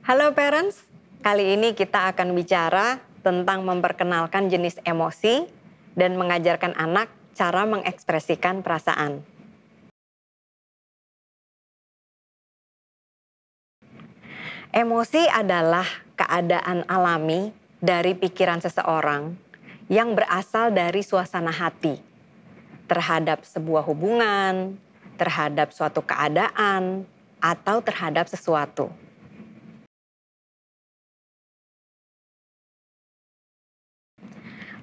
Halo parents, kali ini kita akan bicara tentang memperkenalkan jenis emosi dan mengajarkan anak cara mengekspresikan perasaan. Emosi adalah keadaan alami dari pikiran seseorang yang berasal dari suasana hati terhadap sebuah hubungan, terhadap suatu keadaan, atau terhadap sesuatu.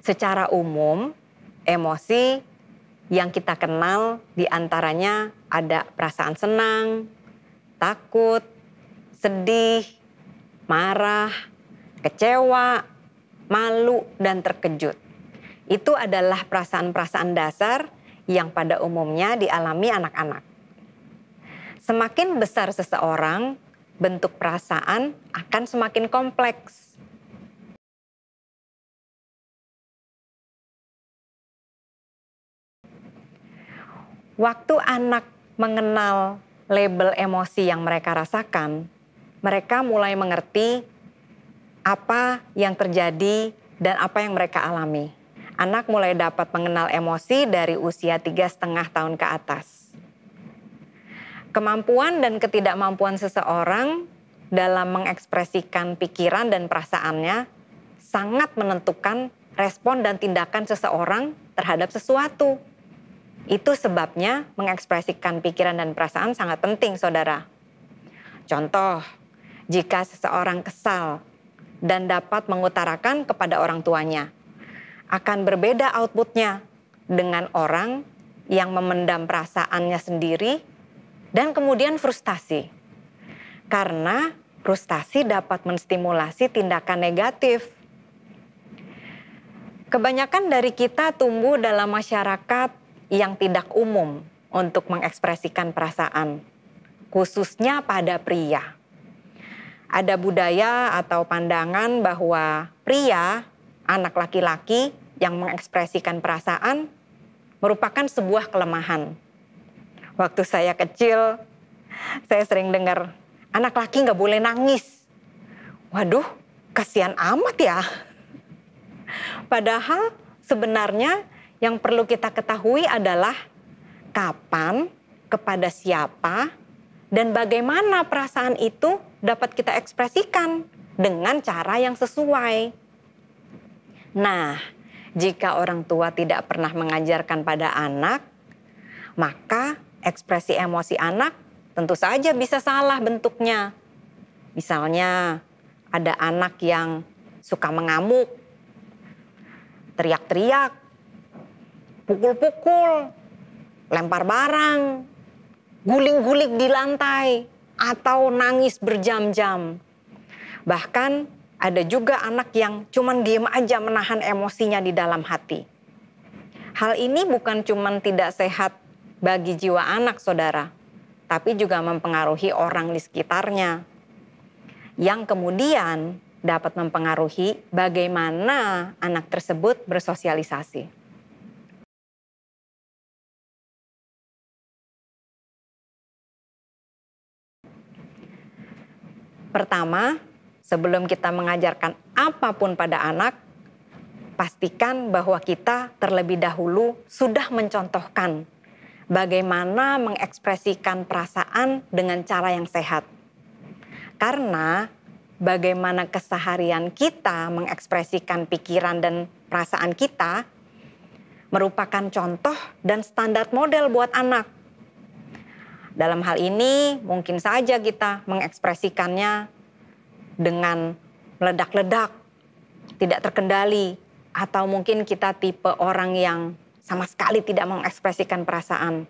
Secara umum, emosi yang kita kenal diantaranya ada perasaan senang, takut, sedih, marah, kecewa, malu, dan terkejut. Itu adalah perasaan-perasaan dasar yang pada umumnya dialami anak-anak. Semakin besar seseorang, bentuk perasaan akan semakin kompleks. Waktu anak mengenal label emosi yang mereka rasakan, mereka mulai mengerti apa yang terjadi dan apa yang mereka alami. Anak mulai dapat mengenal emosi dari usia 3,5 tahun ke atas. Kemampuan dan ketidakmampuan seseorang dalam mengekspresikan pikiran dan perasaannya sangat menentukan respon dan tindakan seseorang terhadap sesuatu. Itu sebabnya mengekspresikan pikiran dan perasaan sangat penting, saudara. Contoh, jika seseorang kesal dan dapat mengutarakan kepada orang tuanya, akan berbeda outputnya dengan orang yang memendam perasaannya sendiri dan kemudian frustasi. Karena frustasi dapat menstimulasi tindakan negatif. Kebanyakan dari kita tumbuh dalam masyarakat yang tidak umum untuk mengekspresikan perasaan, khususnya pada pria. Ada budaya atau pandangan bahwa pria, anak laki-laki yang mengekspresikan perasaan merupakan sebuah kelemahan. Waktu saya kecil, saya sering dengar, anak laki nggak boleh nangis. Waduh, kasihan amat ya. Padahal sebenarnya yang perlu kita ketahui adalah kapan, kepada siapa, dan bagaimana perasaan itu dapat kita ekspresikan dengan cara yang sesuai. Nah, jika orang tua tidak pernah mengajarkan pada anak, maka ekspresi emosi anak tentu saja bisa salah bentuknya. Misalnya, ada anak yang suka mengamuk, teriak-teriak, pukul-pukul, lempar barang, guling-guling di lantai, atau nangis berjam-jam. Bahkan ada juga anak yang cuman diem aja menahan emosinya di dalam hati. Hal ini bukan cuman tidak sehat bagi jiwa anak, saudara, tapi juga mempengaruhi orang di sekitarnya, yang kemudian dapat mempengaruhi bagaimana anak tersebut bersosialisasi. Pertama, sebelum kita mengajarkan apapun pada anak, pastikan bahwa kita terlebih dahulu sudah mencontohkan bagaimana mengekspresikan perasaan dengan cara yang sehat. Karena bagaimana keseharian kita mengekspresikan pikiran dan perasaan kita merupakan contoh dan standar model buat anak. Dalam hal ini mungkin saja kita mengekspresikannya dengan meledak-ledak, tidak terkendali, atau mungkin kita tipe orang yang sama sekali tidak mengekspresikan perasaan.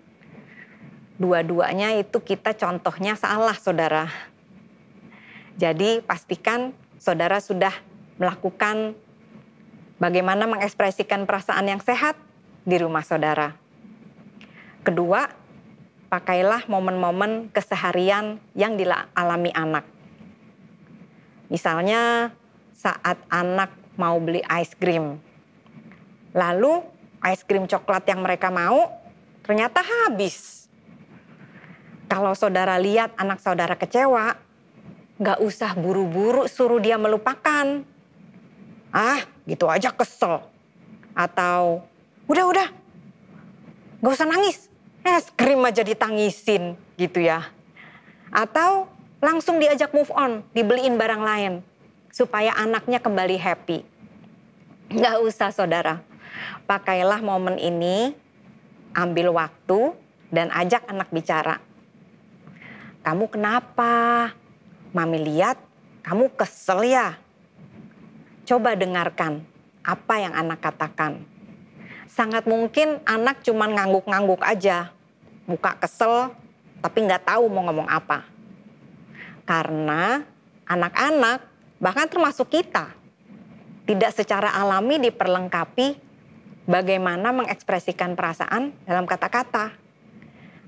Dua-duanya itu kita contohnya salah, saudara. Jadi pastikan saudara sudah melakukan bagaimana mengekspresikan perasaan yang sehat di rumah saudara. Kedua, pakailah momen-momen keseharian yang dialami anak. Misalnya saat anak mau beli ice cream, lalu ice cream coklat yang mereka mau ternyata habis. Kalau saudara lihat anak saudara kecewa, Gak usah buru-buru suruh dia melupakan. Ah, gitu aja kesel. Atau, udah, gak usah nangis. Es krim aja ditangisin gitu ya. Atau langsung diajak move on, dibeliin barang lain. Supaya anaknya kembali happy. Gak usah saudara. Pakailah momen ini, ambil waktu dan ajak anak bicara. Kamu kenapa? Mami lihat kamu kesel ya. Coba dengarkan apa yang anak katakan. Sangat mungkin anak cuma ngangguk-ngangguk aja. Muka kesel tapi nggak tahu mau ngomong apa. Karena anak-anak bahkan termasuk kita tidak secara alami diperlengkapi bagaimana mengekspresikan perasaan dalam kata-kata.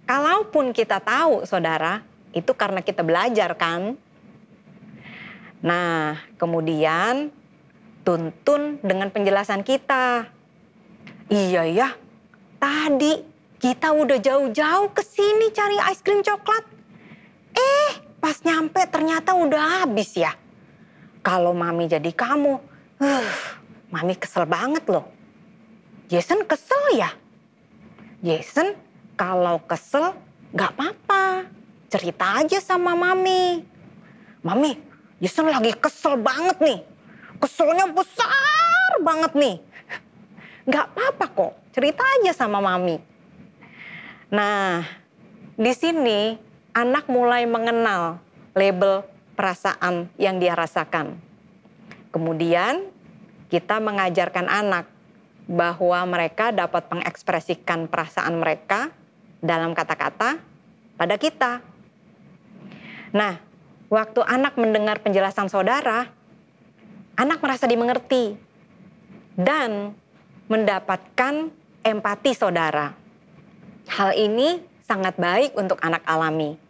Kalaupun kita tahu saudara, itu karena kita belajar kan. Nah, kemudian tuntun dengan penjelasan kita. Iya ya, tadi kita udah jauh-jauh ke sini cari es krim coklat. Pas nyampe ternyata udah habis ya. Kalau mami jadi kamu, mami kesel banget loh. Jason kesel ya? Jason kalau kesel gak apa-apa. Cerita aja sama mami. Mami, Jason lagi kesel banget nih. Keselnya besar banget nih. Gak apa-apa kok, cerita aja sama mami. Nah, di sini anak mulai mengenal label perasaan yang dia rasakan. Kemudian kita mengajarkan anak bahwa mereka dapat mengekspresikan perasaan mereka dalam kata-kata pada kita. Nah, waktu anak mendengar penjelasan saudara, anak merasa dimengerti dan mendapatkan empati saudara. Hal ini sangat baik untuk anak alami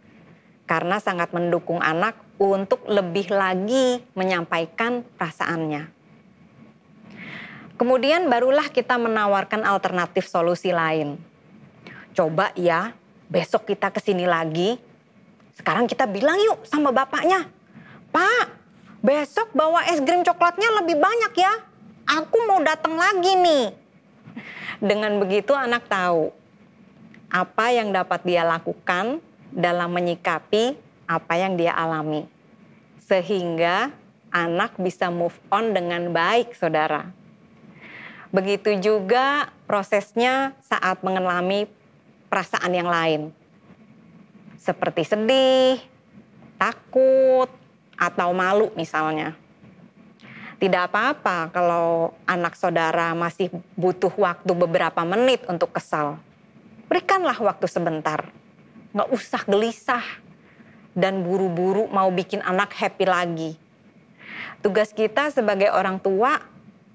karena sangat mendukung anak untuk lebih lagi menyampaikan perasaannya. Kemudian barulah kita menawarkan alternatif solusi lain. Coba ya, besok kita kesini lagi. Sekarang kita bilang yuk sama bapaknya, Pak, besok bawa es krim coklatnya lebih banyak ya. Aku mau datang lagi nih. Dengan begitu anak tahu apa yang dapat dia lakukan dalam menyikapi apa yang dia alami. Sehingga anak bisa move on dengan baik, saudara. Begitu juga prosesnya saat mengalami perasaan yang lain. Seperti sedih, takut, atau malu misalnya. Tidak apa-apa kalau anak saudara masih butuh waktu beberapa menit untuk kesal. Berikanlah waktu sebentar. Nggak usah gelisah dan buru-buru mau bikin anak happy lagi. Tugas kita sebagai orang tua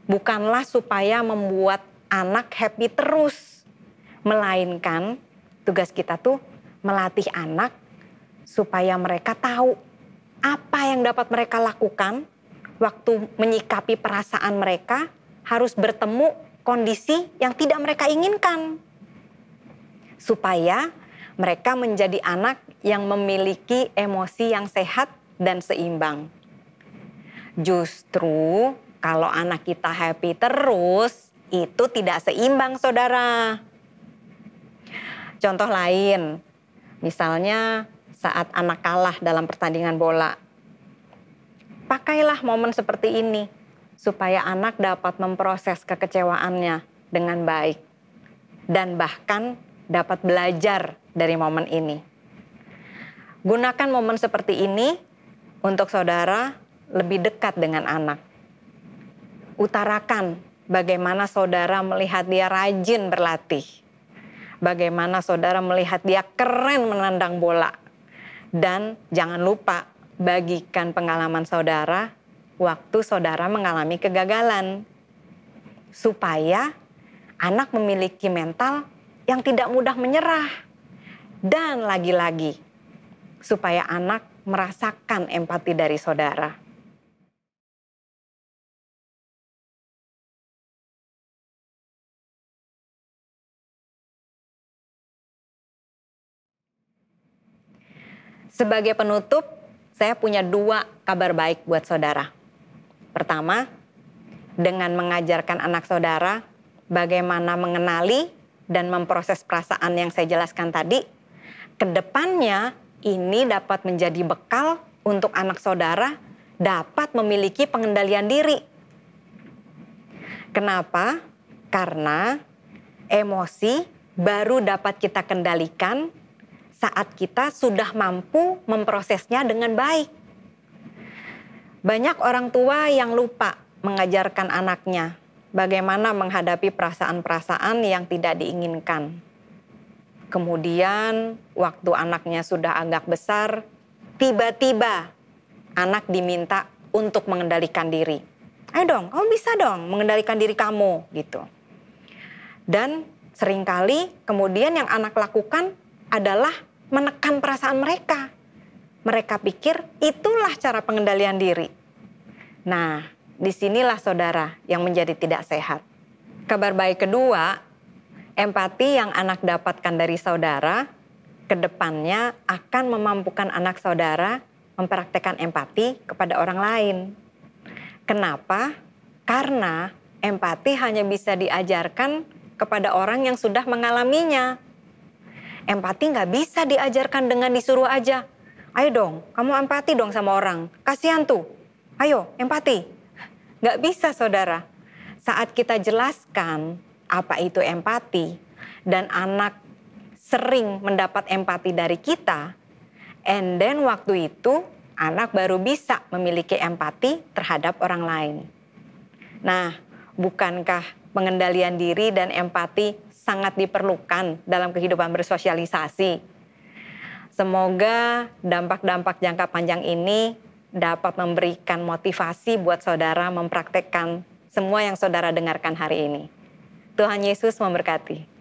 bukanlah supaya membuat anak happy terus. Melainkan tugas kita tuh melatih anak supaya mereka tahu apa yang dapat mereka lakukan waktu menyikapi perasaan mereka harus bertemu kondisi yang tidak mereka inginkan. Supaya mereka menjadi anak yang memiliki emosi yang sehat dan seimbang. Justru kalau anak kita happy terus, itu tidak seimbang saudara. Contoh lain, misalnya saat anak kalah dalam pertandingan bola. Pakailah momen seperti ini supaya anak dapat memproses kekecewaannya dengan baik dan bahkan dapat belajar dari momen ini. Gunakan momen seperti ini untuk saudara lebih dekat dengan anak. Utarakan bagaimana saudara melihat dia rajin berlatih. Bagaimana saudara melihat dia keren menendang bola. Dan jangan lupa bagikan pengalaman saudara waktu saudara mengalami kegagalan. Supaya anak memiliki mental yang tidak mudah menyerah. Dan lagi-lagi, supaya anak merasakan empati dari saudara. Sebagai penutup, saya punya 2 kabar baik buat saudara. Pertama, dengan mengajarkan anak saudara bagaimana mengenali dan memproses perasaan yang saya jelaskan tadi, kedepannya ini dapat menjadi bekal untuk anak saudara dapat memiliki pengendalian diri. Kenapa? Karena emosi baru dapat kita kendalikan saat kita sudah mampu memprosesnya dengan baik. Banyak orang tua yang lupa mengajarkan anaknya bagaimana menghadapi perasaan-perasaan yang tidak diinginkan. Kemudian waktu anaknya sudah agak besar, tiba-tiba anak diminta untuk mengendalikan diri. Ayo dong, kamu bisa dong mengendalikan diri kamu gitu. Dan seringkali kemudian yang anak lakukan adalah menekan perasaan mereka. Mereka pikir itulah cara pengendalian diri. Nah, disinilah saudara yang menjadi tidak sehat. Kabar baik kedua, empati yang anak dapatkan dari saudara, kedepannya akan memampukan anak saudara mempraktekkan empati kepada orang lain. Kenapa? Karena empati hanya bisa diajarkan kepada orang yang sudah mengalaminya. Empati nggak bisa diajarkan dengan disuruh aja. Ayo dong, kamu empati dong sama orang. Kasihan tuh. Ayo, empati. Nggak bisa, saudara. Saat kita jelaskan apa itu empati, dan anak sering mendapat empati dari kita, and then waktu itu anak baru bisa memiliki empati terhadap orang lain. Nah, bukankah pengendalian diri dan empati sangat diperlukan dalam kehidupan bersosialisasi? Semoga dampak-dampak jangka panjang ini dapat memberikan motivasi buat saudara mempraktekkan semua yang saudara dengarkan hari ini. Tuhan Yesus memberkati.